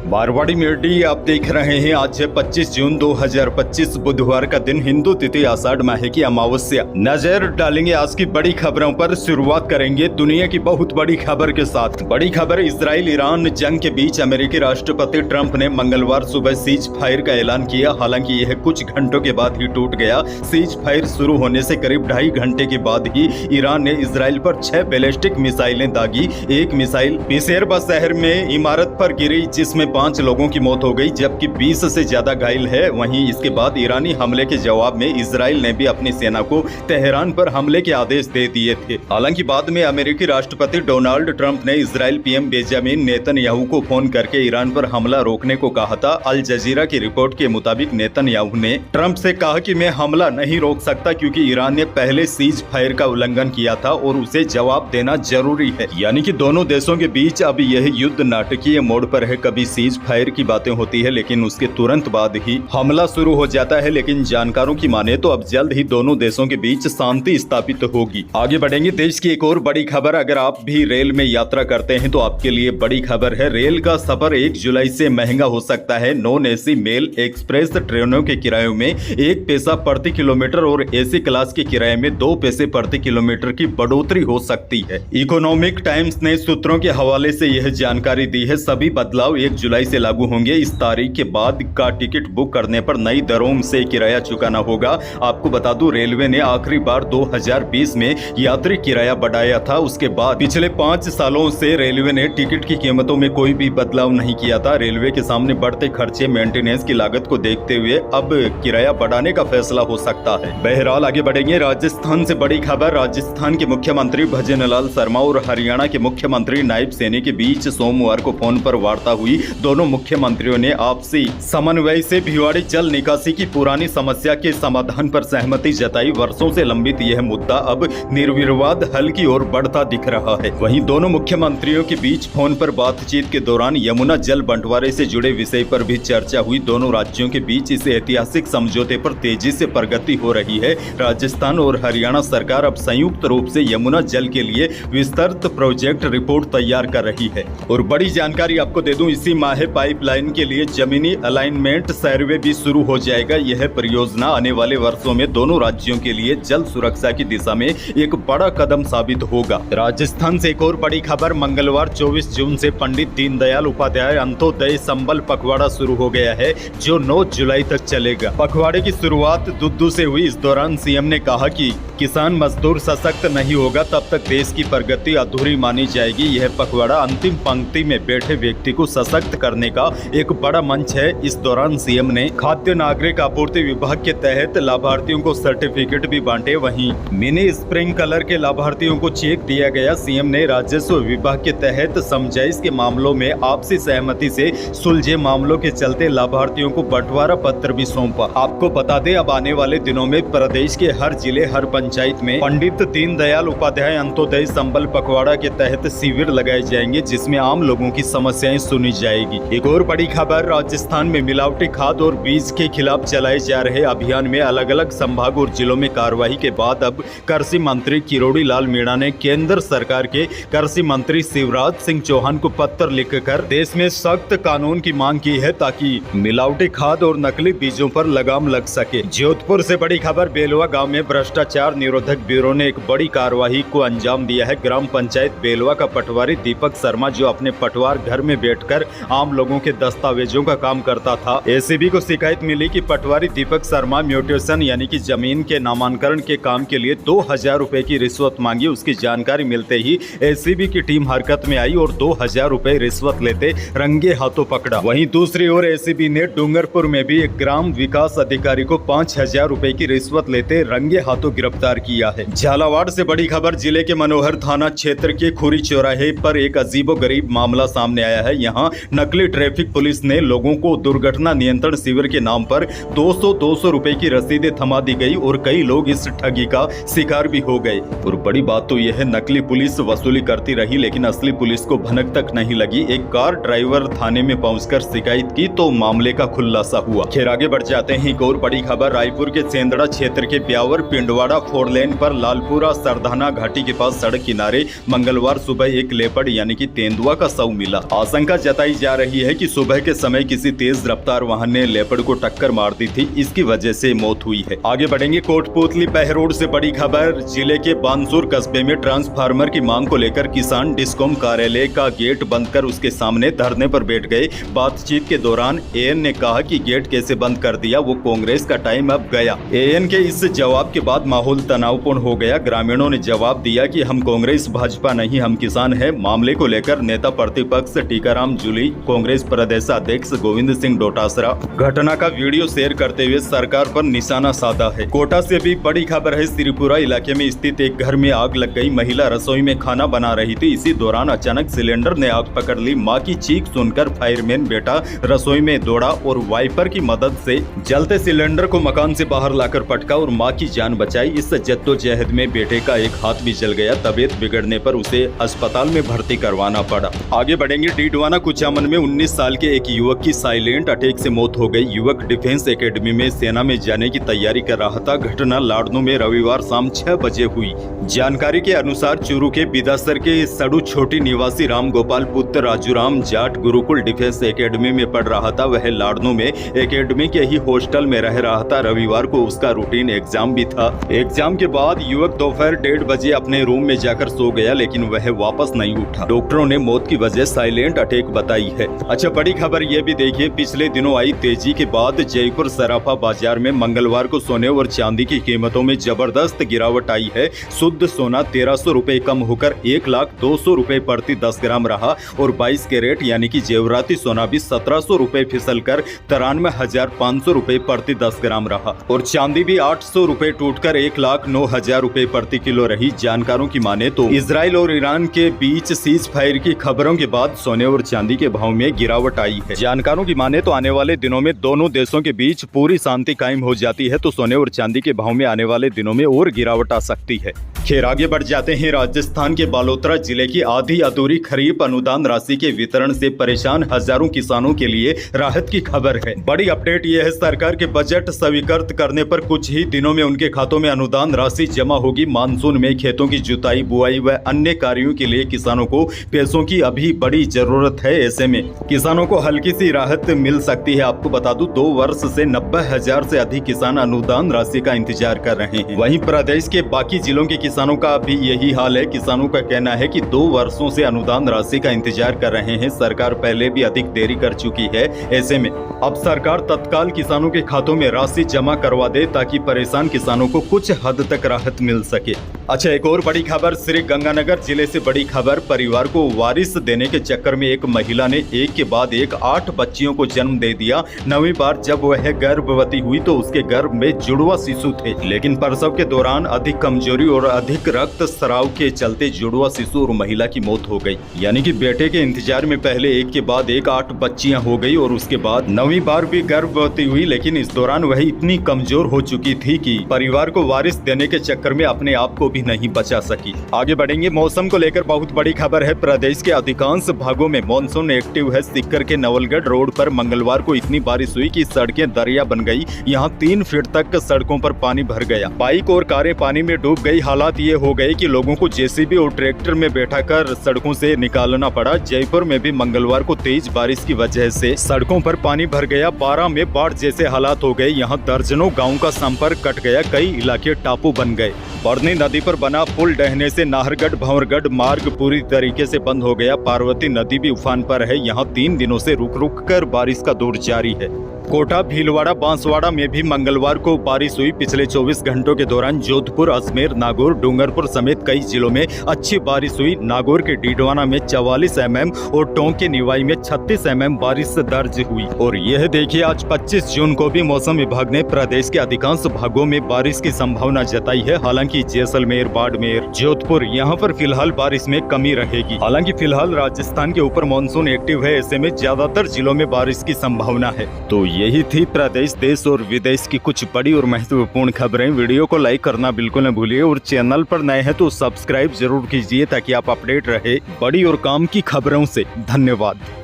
Marwari media आप देख रहे हैं। आज है 25 जून 2025 बुधवार का दिन, हिंदू तिथि आषाढ़ माह की अमावस्या। नजर डालेंगे आज की बड़ी खबरों पर। शुरुआत करेंगे दुनिया की बहुत बड़ी खबर के साथ। बड़ी खबर, इजराइल ईरान जंग के बीच अमेरिकी राष्ट्रपति ट्रंप ने मंगलवार सुबह सीज फायर का ऐलान किया। हालांकि यह कुछ घंटों के बाद ही टूट गया। सीज फायर शुरू होने से करीब 2.5 घंटे के बाद ही ईरान ने इजराइल पर 6 बैलिस्टिक मिसाइलें दागी। एक मिसाइल बेशेरबा शहर में इमारत पर गिरी, जिसमें 5 लोगों की मौत हो गई, जबकि 20 से ज्यादा घायल है। वहीं इसके बाद ईरानी हमले के जवाब में इजराइल ने भी अपनी सेना को तेहरान पर हमले के आदेश दे दिए थे। हालांकि बाद में अमेरिकी राष्ट्रपति डोनाल्ड ट्रंप ने इजराइल पीएम बेंजामिन नेतन्याहू को फोन करके ईरान पर हमला रोकने को कहा था। अल जजीरा की रिपोर्ट के मुताबिक नेतन्याहू ने ट्रंप से कहा कि मैं हमला नहीं रोक सकता क्योंकि ईरान ने पहले सीज फायर का उल्लंघन किया था और उसे जवाब देना जरूरी है। यानी कि दोनों देशों के बीच अब यह युद्ध नाटकीय मोड़ पर है। कभी सीज फायर की बातें होती है लेकिन उसके तुरंत बाद ही हमला शुरू हो जाता है। लेकिन जानकारों की माने तो अब जल्द ही दोनों देशों के बीच शांति स्थापित होगी। आगे बढ़ेंगे, देश की एक और बड़ी खबर। अगर आप भी रेल में यात्रा करते हैं तो आपके लिए बड़ी खबर है। रेल का सफर 1 जुलाई से महंगा हो सकता है। नॉन एसी मेल एक्सप्रेस ट्रेनों के किरायों में 1 पैसा प्रति किलोमीटर और एसी क्लास के किराए में 2 पैसे प्रति किलोमीटर की बढ़ोतरी हो सकती है। इकोनॉमिक टाइम्स ने सूत्रों के हवाले से यह जानकारी दी है। सभी बदलाव 1 जुलाई से लागू होंगे। इस तारीख के बाद का टिकट बुक करने पर नई दरों से किराया चुकाना होगा। आपको बता दूं, रेलवे ने आखिरी बार 2020 में यात्री किराया बढ़ाया था। उसके बाद पिछले 5 सालों से रेलवे ने टिकट की कीमतों में कोई भी बदलाव नहीं किया था। रेलवे के सामने बढ़ते खर्चे, मेंटेनेंस की लागत को देखते हुए अब किराया बढ़ाने का फैसला हो सकता है। बहरहाल आगे बढ़ेंगे, राजस्थान से बड़ी खबर। राजस्थान के मुख्यमंत्री भजन लाल शर्मा और हरियाणा के मुख्यमंत्री नायब सैनी के बीच सोमवार को फोन पर वार्ता हुई। दोनों मुख्यमंत्रियों ने आपसी समन्वय से भिवाड़ी जल निकासी की पुरानी समस्या के समाधान पर सहमति जताई। वर्षों से लंबित यह मुद्दा अब निर्विवाद हल की ओर बढ़ता दिख रहा है। वहीं दोनों मुख्यमंत्रियों के बीच फोन पर बातचीत के दौरान यमुना जल बंटवारे से जुड़े विषय पर भी चर्चा हुई। दोनों राज्यों के बीच इस ऐतिहासिक समझौते पर तेजी से प्रगति हो रही है। राजस्थान और हरियाणा सरकार अब संयुक्त रूप से यमुना जल के लिए विस्तृत प्रोजेक्ट रिपोर्ट तैयार कर रही है। और बड़ी जानकारी आपको दे दूं, इसी माह पाइपलाइन के लिए जमीनी अलाइनमेंट सर्वे भी शुरू हो जाएगा। यह परियोजना आने वाले वर्षों में दोनों राज्यों के लिए जल सुरक्षा की दिशा में एक बड़ा कदम साबित होगा। राजस्थान से एक और बड़ी खबर। मंगलवार 24 जून से पंडित दीनदयाल उपाध्याय अंत्योदय संबल पखवाड़ा शुरू हो गया है, जो 9 जुलाई तक चलेगा। पखवाड़े की शुरुआत दुद्दू से हुई। इस दौरान सीएम ने कहा कि किसान मजदूर सशक्त नहीं होगा तब तक देश की प्रगति अधूरी मानी जाएगी। यह पखवाड़ा अंतिम पंक्ति में बैठे व्यक्ति को सशक्त करने का एक बड़ा मंच है। इस दौरान सीएम ने खाद्य नागरिक आपूर्ति विभाग के तहत लाभार्थियों को सर्टिफिकेट भी बांटे। वहीं मिनी स्प्रिंकलर के लाभार्थियों को चेक दिया गया। सीएम ने राजस्व विभाग के तहत समझाइश के मामलों में आपसी सहमति से सुलझे मामलों के चलते लाभार्थियों को बंटवारा पत्र भी सौंपा। आपको बता दें, अब आने वाले दिनों में प्रदेश के हर जिले, हर पंचायत में पंडित दीनदयाल उपाध्याय अंत्योदय संबल पखवाड़ा के तहत शिविर लगाए जाएंगे, जिसमें आम लोगों की समस्याएं सुनी जाएगी। एक और बड़ी खबर, राजस्थान में मिलावटी खाद और बीज के खिलाफ चलाए जा रहे अभियान में अलग अलग संभाग और जिलों में कार्रवाई के बाद अब कृषि मंत्री किरोड़ी लाल मीणा ने केंद्र सरकार के कृषि मंत्री शिवराज सिंह चौहान को पत्र लिखकर देश में सख्त कानून की मांग की है ताकि मिलावटी खाद और नकली बीजों पर लगाम लग सके। जोधपुर से बड़ी खबर, बेलवा गांव में भ्रष्टाचार निरोधक ब्यूरो ने एक बड़ी कार्रवाई को अंजाम दिया है। ग्राम पंचायत बेलवा का पटवारी दीपक शर्मा, जो अपने पटवार घर में बैठकर आम लोगों के दस्तावेजों का काम करता था, एसीबी को शिकायत मिली कि पटवारी दीपक शर्मा म्यूटेशन यानी कि जमीन के नामांकन के काम के लिए 2000 रुपए की रिश्वत मांगी। उसकी जानकारी मिलते ही एसीबी की टीम हरकत में आई और 2000 रुपए रिश्वत लेते रंगे हाथों पकड़ा। वहीं दूसरी ओर एसीबी ने डूंगरपुर में भी एक ग्राम विकास अधिकारी को 5000 रुपए की रिश्वत लेते रंगे हाथों गिरफ्तार किया है। झालावाड़ से बड़ी खबर, जिले के मनोहर थाना क्षेत्र के खुरी चौराहे पर एक अजीबोगरीब मामला सामने आया है। यहाँ नकली ट्रैफिक पुलिस ने लोगों को दुर्घटना नियंत्रण शिविर के नाम पर 200 रुपए की रसीदें थमा दी गई और कई लोग इस ठगी का शिकार भी हो गए। और बड़ी बात तो यह है, नकली पुलिस वसूली करती रही लेकिन असली पुलिस को भनक तक नहीं लगी। एक कार ड्राइवर थाने में पहुंचकर शिकायत की तो मामले का खुलासा हुआ। खैर आगे बढ़ जाते हैं। एक और बड़ी खबर, रायपुर के सेंदड़ा क्षेत्र के ब्यावर पिंडवाड़ा 4 लेन पर लालपुरा सरदाना घाटी के पास सड़क किनारे मंगलवार सुबह एक लेपर्ड यानी कि तेंदुआ का शव मिला। आशंका जताई जा जा रही है कि सुबह के समय किसी तेज रफ्तार वाहन ने लेपर्ड को टक्कर मार दी थी, इसकी वजह से मौत हुई है। आगे बढ़ेंगे कोटपूतली बहरोड से बड़ी खबर। जिले के बानसूर कस्बे में ट्रांसफार्मर की मांग को लेकर किसान डिस्कॉम कार्यालय का गेट बंद कर उसके सामने धरने पर बैठ गए। बातचीत के दौरान एएन ने कहा कि गेट कैसे बंद कर दिया, वो कांग्रेस का टाइम अब गया। एएन के इस जवाब के बाद माहौल तनावपूर्ण हो गया। ग्रामीणों ने जवाब दिया कि हम कांग्रेस भाजपा नहीं, हम किसान हैं। मामले को लेकर नेता प्रतिपक्ष टीकाराम जूली, कांग्रेस प्रदेश अध्यक्ष गोविंद सिंह डोटासरा घटना का वीडियो शेयर करते हुए सरकार पर निशाना साधा है। कोटा से भी बड़ी खबर है। श्रीपुरा इलाके में स्थित एक घर में आग लग गई। महिला रसोई में खाना बना रही थी। इसी दौरान अचानक सिलेंडर ने आग पकड़ ली। मां की चीख सुनकर फायरमैन बेटा रसोई में दौड़ा और वाइपर की मदद से जलते सिलेंडर को मकान से बाहर लाकर पटका और मां की जान बचाई। इस जद्दोजहद में बेटे का एक हाथ भी जल गया। तबीयत बिगड़ने पर उसे अस्पताल में भर्ती करवाना पड़ा। आगे बढ़ेंगे। डीडवाना कुचामन में 19 साल के एक युवक की साइलेंट अटैक से मौत हो गई। युवक डिफेंस एकेडमी में सेना में जाने की तैयारी कर रहा था। घटना लाड़नू में रविवार शाम 6 बजे हुई। जानकारी के अनुसार चूरू के बिदासर के सड़ू छोटी निवासी राम गोपाल पुत्र राजूराम जाट गुरुकुल डिफेंस एकेडमी में पढ़ रहा था। वह लाड़नू में एकेडमी के ही हॉस्टल में रह रहा था। रविवार को उसका रूटीन एग्जाम भी था। एग्जाम के बाद युवक दोपहर 1:30 बजे अपने रूम में जाकर सो गया, लेकिन वह वापस नहीं उठा। डॉक्टरों ने मौत की वजह साइलेंट अटैक बताई है। अच्छा, बड़ी खबर ये भी देखिए। पिछले दिनों आई तेजी के बाद जयपुर सराफा बाजार में मंगलवार को सोने और चांदी की कीमतों में जबरदस्त गिरावट आई है। शुद्ध सोना 1300 रुपए कम होकर 1,02,000 रुपए प्रति 10 ग्राम रहा और 22 कैरेट यानी कि जेवराती सोना भी 1700 रुपए फिसल कर 93,500 रुपए प्रति 10 ग्राम रहा और चांदी भी 800 रुपए टूटकर 1,09,000 रुपए प्रति किलो रही। जानकारों की माने तो इजराइल और ईरान के बीच सीज फायर की खबरों के बाद सोने और चांदी के भाव में गिरावट आई है। जानकारों की माने तो आने वाले दिनों में दोनों देशों के बीच पूरी शांति कायम हो जाती है तो सोने और चांदी के भाव में आने वाले दिनों में और गिरावट आ सकती है। खैर, आगे बढ़ जाते हैं। राजस्थान के बालोतरा जिले की आधी अधूरी खरीफ अनुदान राशि के वितरण से परेशान हजारों किसानों के लिए राहत की खबर है। बड़ी अपडेट यह है, सरकार के बजट स्वीकृत करने पर कुछ ही दिनों में उनके खातों में अनुदान राशि जमा होगी। मानसून में खेतों की जुताई, बुआई व अन्य कार्यों के लिए किसानों को पैसों की अभी बड़ी जरूरत है। ऐसे में किसानों को हल्की सी राहत मिल सकती है। आपको बता दूं, 2 वर्ष से 90,000 से अधिक किसान अनुदान राशि का इंतजार कर रहे हैं। वहीं प्रदेश के बाकी जिलों के किसानों का भी यही हाल है। किसानों का कहना है कि 2 वर्षों से अनुदान राशि का इंतजार कर रहे हैं। सरकार पहले भी अधिक देरी कर चुकी है। ऐसे में अब सरकार तत्काल किसानों के खातों में राशि जमा करवा दे ताकि परेशान किसानों को कुछ हद तक राहत मिल सके। अच्छा, एक और बड़ी खबर। श्री गंगानगर जिले से बड़ी खबर। परिवार को वारिस देने के चक्कर में एक महिला ने एक के बाद एक 8 बच्चियों को जन्म दे दिया। 9वीं बार जब वह गर्भवती हुई तो उसके गर्भ में जुड़वा शिशु थे, लेकिन प्रसव के दौरान अधिक कमजोरी और अधिक रक्त स्राव के चलते जुड़वा शिशु और महिला की मौत हो गई। यानी कि बेटे के इंतजार में पहले एक के बाद एक 8 बच्चियां हो गई और उसके बाद 9वीं बार भी गर्भवती हुई, लेकिन इस दौरान वह इतनी कमजोर हो चुकी थी कि परिवार को वारिस देने के चक्कर में अपने आप को भी नहीं बचा सकी। आगे बढ़ेंगे। मौसम को लेकर बहुत बड़ी खबर है। प्रदेश के अधिकांश भागों में मानसून एक्टिव है। सिक्कर के नवलगढ़ रोड पर मंगलवार को इतनी बारिश हुई कि सड़कें दरिया बन गई। यहाँ 3 फीट तक सड़कों पर पानी भर गया। बाइक और कारें पानी में डूब गई। हालात ये हो गए कि लोगों को जेसीबी और ट्रैक्टर में बैठाकर सड़कों से निकालना पड़ा। जयपुर में भी मंगलवार को तेज बारिश की वजह से सड़कों पर पानी भर गया। 12 में बाढ़ जैसे हालात हो गए। यहाँ दर्जनों गाँव का संपर्क कट गया। कई इलाके टापू बन गए। बरनी नदी पर बना पुल ढहने से नाहरगढ़ भंवरगढ़ मार्ग पूरी तरीके से बंद हो गया। पार्वती नदी भी उफान पर है। यहाँ 3 दिनों से रुक रुक कर बारिश का दौर जारी है। कोटा, भीलवाड़ा, बांसवाड़ा में भी मंगलवार को बारिश हुई। पिछले 24 घंटों के दौरान जोधपुर, अजमेर, नागौर, डूंगरपुर समेत कई जिलों में अच्छी बारिश हुई। नागौर के डीडवाना में 44 mm और टोंक के निवाई में 36 mm बारिश दर्ज हुई। और यह देखिए, आज 25 जून को भी मौसम विभाग ने प्रदेश के अधिकांश भागों में बारिश की संभावना जताई है। हालांकि जैसलमेर, बाड़मेर, जोधपुर यहाँ पर फिलहाल बारिश में कमी रहेगी। हालांकि फिलहाल राजस्थान के ऊपर मानसून एक्टिव है। ऐसे में ज्यादातर जिलों में बारिश की संभावना है। तो यही थी प्रदेश, देश और विदेश की कुछ बड़ी और महत्वपूर्ण खबरें। वीडियो को लाइक करना बिल्कुल न भूलिए और चैनल पर नए हैं तो सब्सक्राइब जरूर कीजिए ताकि आप अपडेट रहे बड़ी और काम की खबरों से। धन्यवाद।